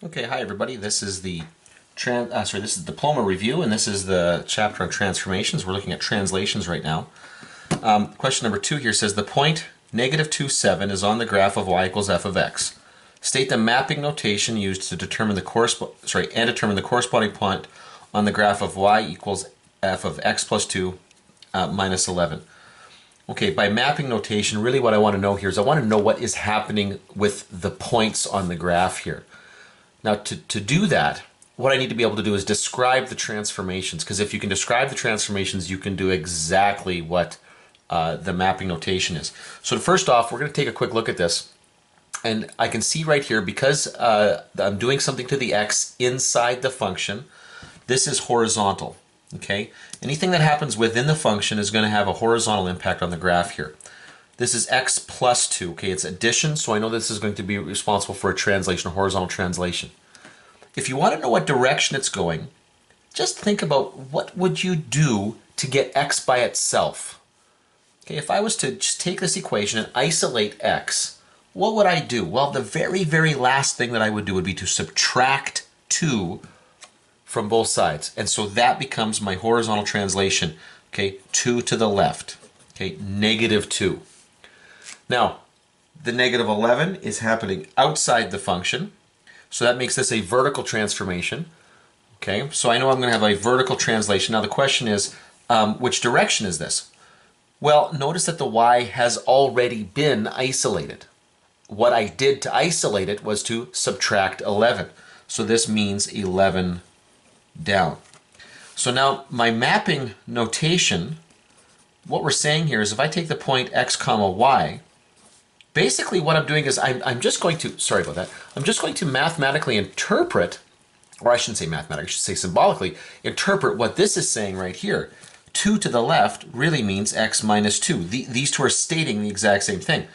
Okay, hi everybody. This is the this is Diploma review, and this is the chapter on transformations. We're looking at translations right now. Question number 2 here says the point -2, 7 is on the graph of y equals f of x. State the mapping notation used to determine the corresponding point on the graph of y equals f of x plus 2 minus 11. Okay, by mapping notation, really what I want to know here is I want to know what is happening with the points on the graph here. Now, to do that, what I need to be able to do is describe the transformations, because if you can describe the transformations, you can do exactly what the mapping notation is. So first off, we're going to take a quick look at this. And I can see right here, because I'm doing something to the x inside the function, this is horizontal. Okay? Anything that happens within the function is going to have a horizontal impact on the graph here. This is x plus 2. Okay, it's addition, so I know this is going to be responsible for a translation, a horizontal translation. If you want to know what direction it's going, just think about what would you do to get x by itself. Okay, if I was to just take this equation and isolate x, what would I do? Well, the very, very last thing that I would do would be to subtract 2 from both sides. And so that becomes my horizontal translation. Okay, 2 to the left. Okay, -2. Now, the -11 is happening outside the function, so that makes this a vertical transformation. Okay, so I know I'm going to have a vertical translation. Now the question is, which direction is this? Well, notice that the y has already been isolated. What I did to isolate it was to subtract 11. So this means 11 down. So now my mapping notation, what we're saying here is if I take the point x comma y, basically what I'm doing is I'm just going to, sorry about that, I'm just going to mathematically interpret, or I shouldn't say mathematically, I should say symbolically, interpret what this is saying right here. 2 to the left really means x minus 2. These two are stating the exact same thing.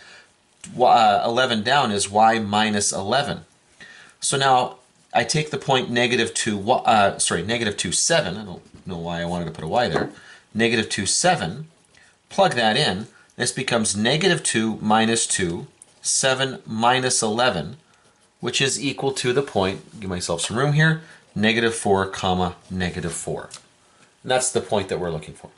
11 down is y minus 11. So now I take the point -2, 7, I don't know why I wanted to put a y there, -2, 7, plug that in. This becomes -2 minus 2, 7 minus 11, which is equal to the point, give myself some room here, -4 comma -4. And that's the point that we're looking for.